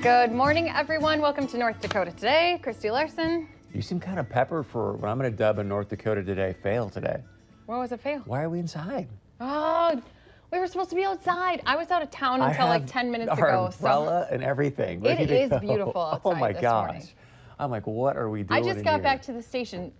Good morning, everyone. Welcome to North Dakota Today. Kristi Larson. You seem kind of pepper for what I'm going to dub a North Dakota Today fail today. What was a fail? Why are we inside? Oh, we were supposed to be outside. I was out of town until like 10 minutes ago. Our umbrella and everything. It is beautiful outside. Oh my this gosh. Morning. I'm like, what are we doing? I just got back to the station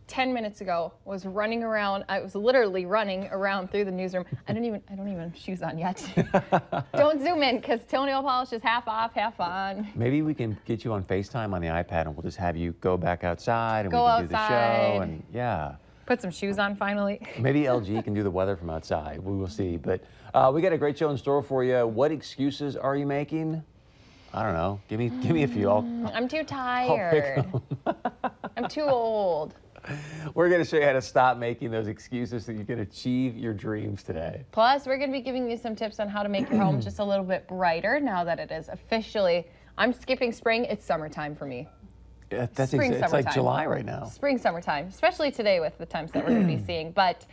10 minutes ago, was running around. I was literally running around through the newsroom. I don't even have shoes on yet. Don't zoom in because toenail polish is half off, half on. Maybe we can get you on FaceTime on the iPad and we'll just have you go back outside and we can do the show and yeah. Put some shoes on finally. Maybe LG can do the weather from outside. We will see. But we got a great show in store for you. What excuses are you making? I don't know. Give me a few. I'm too tired. I'm too old. We're going to show you how to stop making those excuses so you can achieve your dreams today. Plus, we're going to be giving you some tips on how to make your home just a little bit brighter now that it is officially, I'm skipping spring, it's summertime for me. Yeah, it's like July right now. Spring, summertime, especially today with the temps that we're going to be seeing. But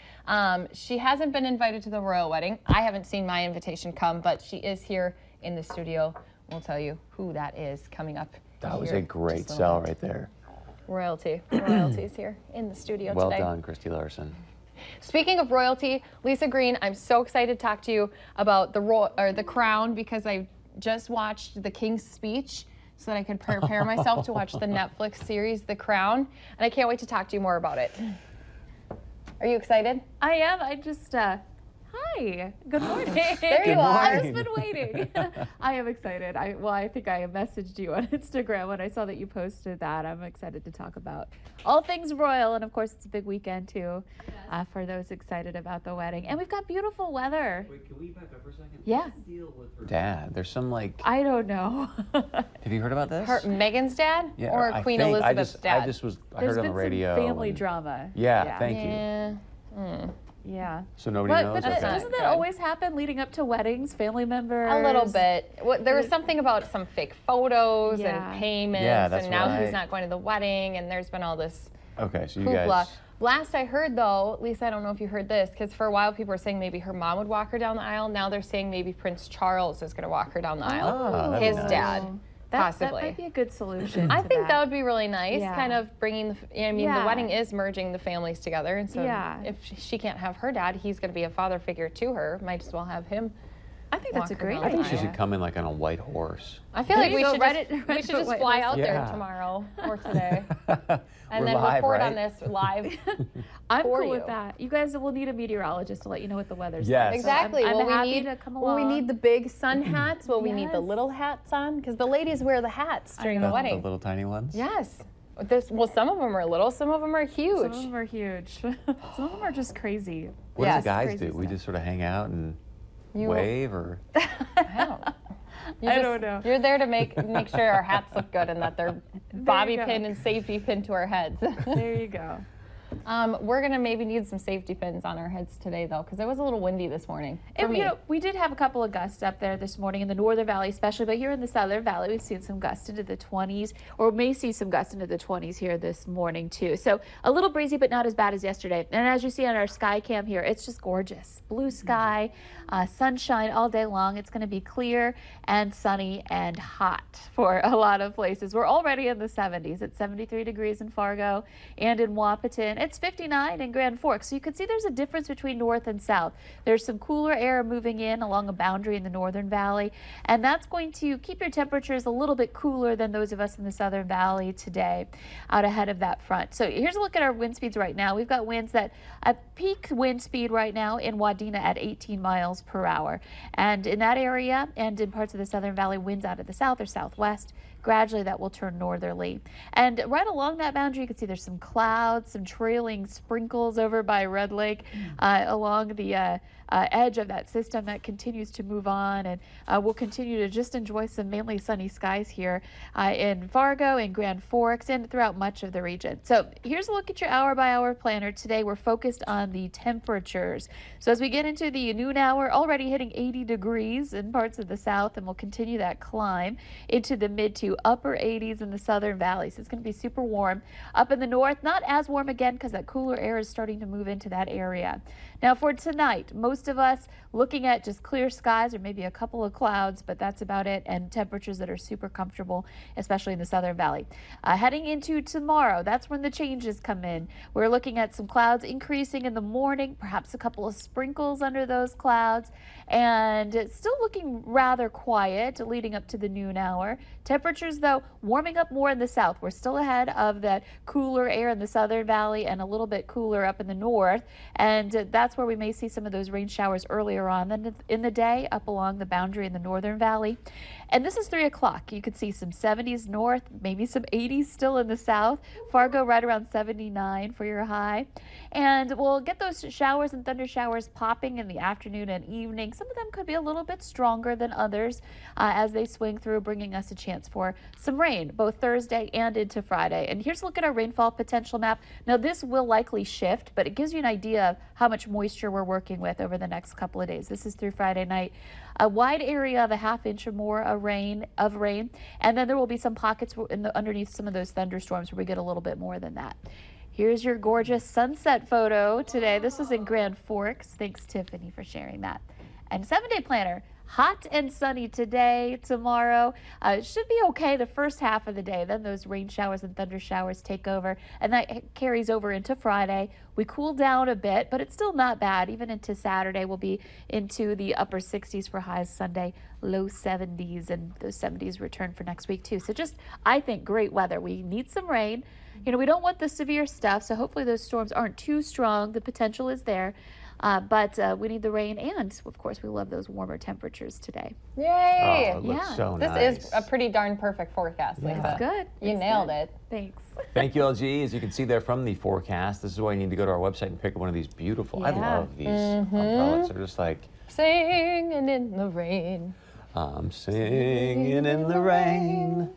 she hasn't been invited to the royal wedding. I haven't seen my invitation come, but she is here in the studio. We'll tell you who that is coming up. That was a great sell right there. Royalty. Royalty's here in the studio today. Well done, Kristi Larson. Speaking of royalty, Lisa Green, I'm so excited to talk to you about the crown because I just watched the King's speech so that I could prepare myself to watch the Netflix series, The Crown, and I can't wait to talk to you more about it. Are you excited? I am. I just, hi, good morning. There you are. I've just been waiting. I am excited. I think I messaged you on Instagram when I saw that you posted that. I'm excited to talk about all things royal, and of course it's a big weekend too for those excited about the wedding. And we've got beautiful weather. Wait, can we back up for a second? Yeah. What's the deal with her dad? There's some like... I don't know. Have you heard about this? Meghan's dad? Yeah, or Queen Elizabeth's dad? I heard on the radio. There's been some family drama. Yeah, thank you. Yeah. So nobody knows? But doesn't that always happen leading up to weddings, family members? A little bit. There was something about some fake photos and payments, and now he's not going to the wedding, and there's been all this so you hoopla. guys... Last I heard, though, Lisa, I don't know if you heard this, because for a while people were saying maybe her mom would walk her down the aisle. Now they're saying maybe Prince Charles is going to walk her down the aisle. His dad. Possibly. That might be a good solution. I think that would be really nice, kind of bringing the wedding is merging the families together, and so if she can't have her dad, he's going to be a father figure to her. Might as well have him. I think that's a great idea. I think she should come in like on a white horse. I feel like we should just fly out there tomorrow or today. And then report on this live. I'm cool with that. You guys will need a meteorologist to let you know what the weather's like. Yes. Exactly. I'm happy to come along. Will we need the big sun hats? Will we need the little hats on? Because the ladies wear the hats during the wedding. The little tiny ones? Yes. Some of them are little, some of them are huge. Some of them are huge. Some of them are just crazy. What do the guys do? We just sort of hang out and wave, or? I don't know. You're there to make sure our hats look good and that they're bobby pin and safety pin to our heads. There you go. We're going to maybe need some safety pins on our heads today, though, because it was a little windy this morning. We did have a couple of gusts up there this morning in the Northern Valley especially, but here in the Southern Valley, we've seen some gusts into the 20s, or may see some gusts into the 20s here this morning, too. So a little breezy, but not as bad as yesterday. And as you see on our sky cam here, it's just gorgeous. Blue sky, sunshine all day long. It's going to be clear and sunny and hot for a lot of places. We're already in the 70s. It's 73 degrees in Fargo and in Wahpeton. It's 59 in Grand Forks. So you can see there's a difference between north and south. There's some cooler air moving in along a boundary in the Northern Valley, and that's going to keep your temperatures a little bit cooler than those of us in the Southern Valley today out ahead of that front. So here's a look at our wind speeds right now. We've got winds that at peak wind speed right now in Wadena at 18 miles per hour. And in that area and in parts of the Southern Valley, winds out of the south or southwest. Gradually that will turn northerly. And right along that boundary, you can see there's some clouds, some trailing sprinkles over by Red Lake along the edge of that system that continues to move on, and we'll continue to just enjoy some mainly sunny skies here in Fargo and Grand Forks and throughout much of the region. So here's a look at your hour-by-hour planner. Today we're focused on the temperatures. So as we get into the noon hour, already hitting 80 degrees in parts of the south, and we'll continue that climb into the mid to upper 80s in the Southern Valley. So it's going to be super warm. Up in the north, not as warm again because that cooler air is starting to move into that area. Now for tonight, most of us looking at just clear skies or maybe a couple of clouds, but that's about it, and temperatures that are super comfortable, especially in the Southern Valley. Heading into tomorrow, that's when the changes come in. We're looking at some clouds increasing in the morning, perhaps a couple of sprinkles under those clouds, and it's still looking rather quiet leading up to the noon hour. Temperatures, though, warming up more in the south. We're still ahead of that cooler air in the Southern Valley and a little bit cooler up in the north, and that's where we may see some of those rain showers earlier on than in the day up along the boundary in the Northern Valley. And this is 3 o'clock. You could see some 70s north, maybe some 80s still in the south. Fargo right around 79 for your high. And we'll get those showers and thunder showers popping in the afternoon and evening. Some of them could be a little bit stronger than others as they swing through, bringing us a chance for some rain both Thursday and into Friday. And here's a look at our rainfall potential map. Now this will likely shift, but it gives you an idea of how much moisture we're working with over the next couple of days. This is through Friday night. A wide area of a ½ inch or more of rain, and then there will be some pockets underneath some of those thunderstorms where we get a little bit more than that. Here's your gorgeous sunset photo today. This was in Grand Forks. Thanks, Tiffany, for sharing that. And 7-day planner. Hot and sunny today, tomorrow. It should be okay the first half of the day. Then those rain showers and thunder showers take over, and that carries over into Friday. We cool down a bit, but it's still not bad. Even into Saturday, we'll be into the upper 60s for highs Sunday, low 70s, and those 70s return for next week too. So just, I think, great weather. We need some rain. You know, we don't want the severe stuff, so hopefully those storms aren't too strong. The potential is there. But we need the rain, and of course we love those warmer temperatures today. Yay! Oh, it looks so This nice. is a pretty darn perfect forecast, Lisa. That's good. You nailed it. Thanks. Thank you, LG. As you can see there from the forecast, this is why you need to go to our website and pick up one of these beautiful. I love these umbrellas. They're just like Singing in the rain. I'm singing in the rain.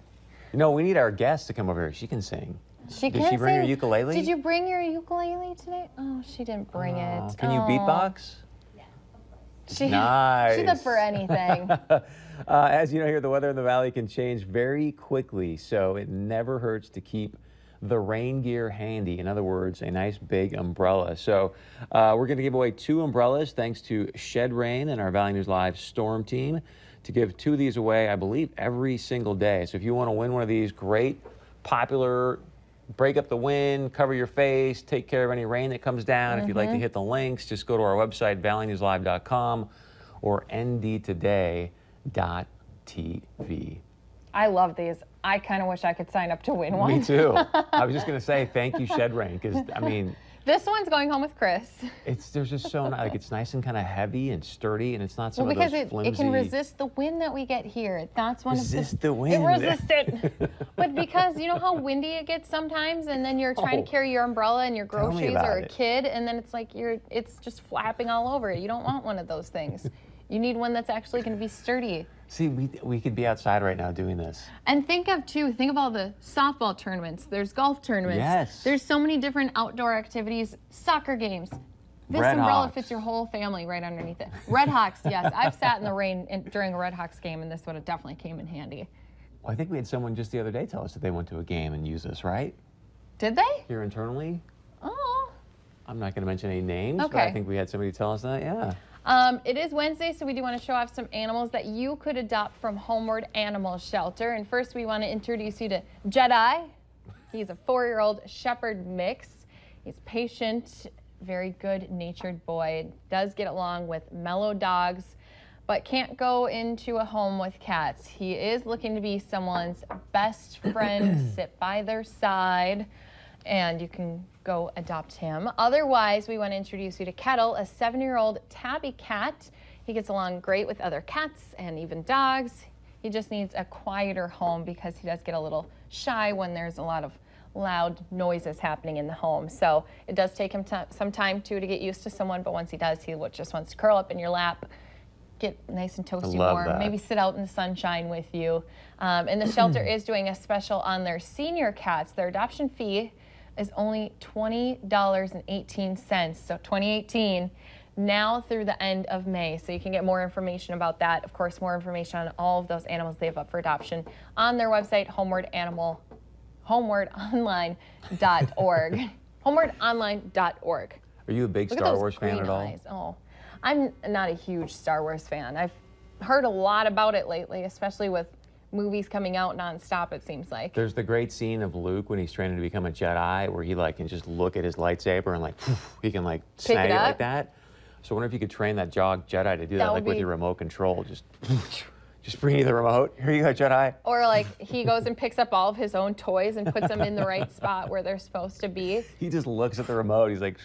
You know, we need our guest to come over here. She can sing. Did she bring her ukulele? Did you bring your ukulele today? Oh, she didn't bring it. Can you beatbox? Nice. She's up for anything. As you know here, the weather in the valley can change very quickly, so it never hurts to keep the rain gear handy. In other words, a nice big umbrella. So we're going to give away 2 umbrellas thanks to Shed Rain and our Valley News Live storm team to give 2 of these away, I believe, every single day. So if you want to win one of these great, popular, break up the wind, cover your face, take care of any rain that comes down. If you'd like to hit the links, just go to our website, valleynewslive.com or ndtoday.tv. I love these. I kind of wish I could sign up to win one. Me too. I was just going to say thank you, Shed Rain, because, I mean, this one's going home with Chris. There's just so like it's nice and kind of heavy and sturdy, and it's not some of because those flimsy. it can resist the wind that we get here. That's one resist of the wind. It resists it. But because you know how windy it gets sometimes, and then you're trying to carry your umbrella and your groceries or a kid, and then it's like it's just flapping all over it. You don't want one of those things. You need one that's actually going to be sturdy. See, we could be outside right now doing this. And think of all the softball tournaments. There's golf tournaments. Yes. There's so many different outdoor activities, soccer games. This Red umbrella Hawks. fits your whole family right underneath it. Red Hawks, yes. I've sat in the rain during a Red Hawks game, and this would have definitely came in handy. Well, I think we had someone just the other day tell us that they went to a game and used this, right? Did they? Here internally. Oh. I'm not going to mention any names, Okay. but I think we had somebody tell us that, yeah. It is Wednesday, so we do want to show off some animals that you could adopt from Homeward Animal Shelter. And first, we want to introduce you to Jedi. He's a 4-year-old shepherd mix. He's patient, very good-natured boy. Does get along with mellow dogs, but can't go into a home with cats. He is looking to be someone's best friend, sit by their side, and you can go adopt him. Otherwise, we want to introduce you to Kettle, a 7-year-old tabby cat. He gets along great with other cats and even dogs. He just needs a quieter home because he does get a little shy when there's a lot of loud noises happening in the home. So it does take him some time to get used to someone, but once he does, he just wants to curl up in your lap, get nice and toasty warm, maybe sit out in the sunshine with you. And the shelter is doing a special on their senior cats. Their adoption fee is only $20.18, so 2018, now through the end of May. So you can get more information about that. Of course, more information on all of those animals they have up for adoption on their website, homewardonline.org. homewardonline.org. Are you a big Look at Star those Wars fan green at all? eyes. Oh, I'm not a huge Star Wars fan. I've heard a lot about it lately, especially with movies coming out nonstop, it seems like. There's the great scene of Luke when he's training to become a Jedi, where he like can just look at his lightsaber and like he can like snag it like that. So I wonder if you could train that Jedi to do that, like with your remote control. Just bring you the remote. Here you go, Jedi. Or like he goes and picks up all of his own toys and puts them in the right spot where they're supposed to be. He just looks at the remote. He's like,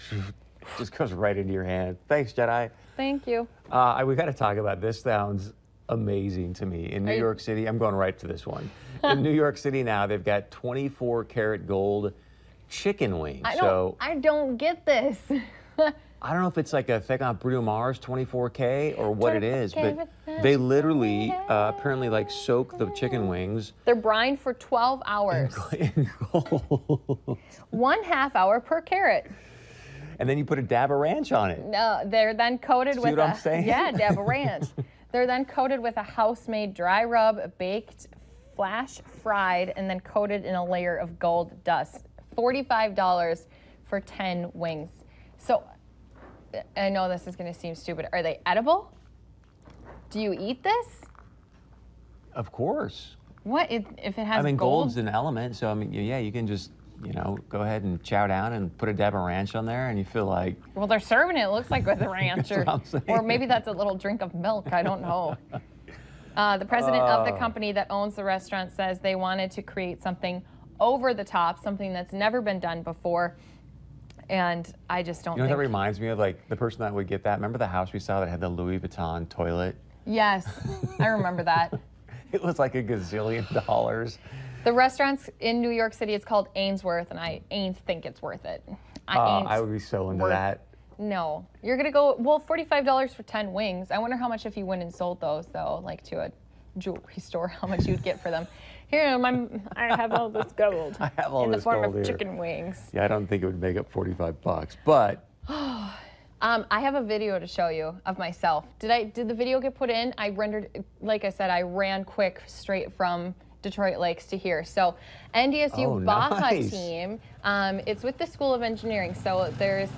just goes right into your hand. Thanks, Jedi. Thank you. We got to talk about this. Sounds amazing to me. In New York City, I'm going right to this one. In New York City now, they've got 24-karat gold chicken wings. I don't get this. I don't know if it's like a thing on Bruno Mars 24K or what it is, but they literally apparently like soak the chicken wings. They're brined for 12 hours. In gold. 1/2 hour per carrot. And then you put a dab of ranch on it. No, they're then coated with what I'm saying? Yeah, dab of ranch. They're then coated with a house-made dry rub, baked, flash fried, and then coated in a layer of gold dust. $45 for 10 wings. So I know this is going to seem stupid. Are they edible? Do you eat this? Of course. What if it has I mean, gold? gold's an element, so I mean, yeah, you can just, go ahead and chow down and put a dab of ranch on there, and you feel like. Well, they're serving it looks like with a ranch, or maybe that's a little drink of milk. I don't know. The president of the company that owns the restaurant says they wanted to create something over the top, something that's never been done before. And I just don't You know what think... that reminds me of? Like the person that would get that. Remember the house we saw that had the Louis Vuitton toilet? Yes, I remember that. It was like $1 gazillion. The restaurant's in New York City. It's called Ainsworth, and I think it's worth it. I would be so into that. No. You're going to go, well, $45 for 10 wings. I wonder how much if you went and sold those, though, like to a jewelry store, how much you'd get for them. Here, I have all this gold. I have all in this the form gold of here. chicken wings. Yeah, I don't think it would make up $45, but. I have a video to show you of myself. Did the video get put in? I rendered, like I said, I ran quick straight from Detroit Lakes to here. So NDSU Baja team, it's with the School of Engineering. So there's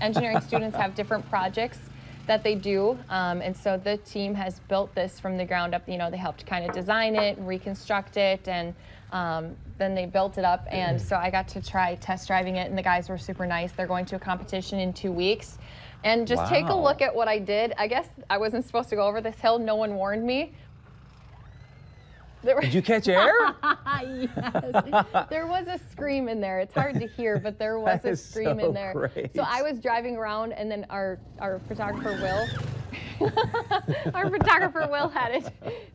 engineering students have different projects that they do. And so the team has built this from the ground up. They helped kind of design it and reconstruct it, and then they built it up. And so I got to try test driving it, and the guys were super nice. They're going to a competition in 2 weeks. And just take a look at what I did. I guess I wasn't supposed to go over this hill. No one warned me. Did you catch air? Yes. There was a scream in there. It's hard to hear, but there was a scream in there. Great. So I was driving around, and then our photographer, Will, had it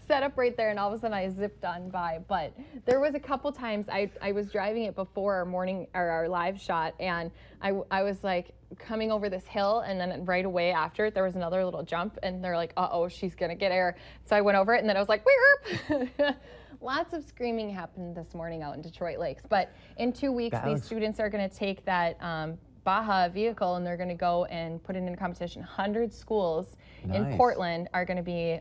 set up right there, and all of a sudden I zipped on by. But there was a couple times I was driving it before our live shot, and I was like coming over this hill, and then right away after it, there was another little jump, and they're like, uh-oh, she's gonna get air. So I went over it, and then I was like, weirp. Lots of screaming happened this morning out in Detroit Lakes. But in 2 weeks, these students are gonna take that Baja vehicle, and they're gonna go and put it in a competition. 100 schools in Portland are gonna be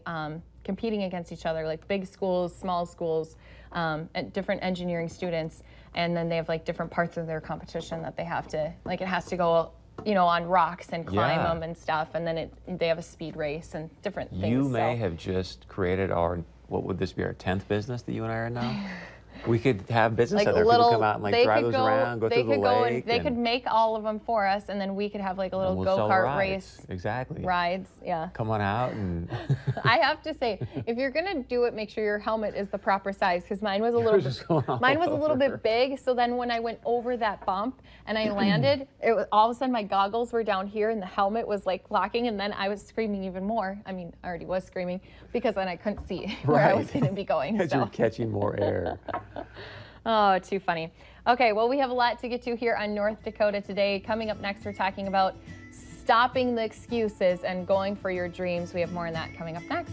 competing against each other, like big schools, small schools, and different engineering students. And then they have like different parts of their competition that they have to, like it has to go on rocks and climb them and stuff, and then they have a speed race and different things. You may have just created what would this be, our 10th business that you and I are in now? We could have business out there. People come out and drive those around, go through the lake. They could make all of them for us, and then we could have like a little go-kart race. Exactly. Rides, yeah. Come on out and. I have to say, if you're gonna do it, make sure your helmet is the proper size, because mine was a little bit big. So then when I went over that bump and I landed, all of a sudden my goggles were down here and the helmet was like locking, and then I was screaming even more. I mean, I already was screaming because then I couldn't see where I was gonna be going. Because you're catching more air. Oh, too funny. Okay, well, we have a lot to get to here on North Dakota today. Coming up next, we're talking about stopping the excuses and going for your dreams. We have more on that coming up next.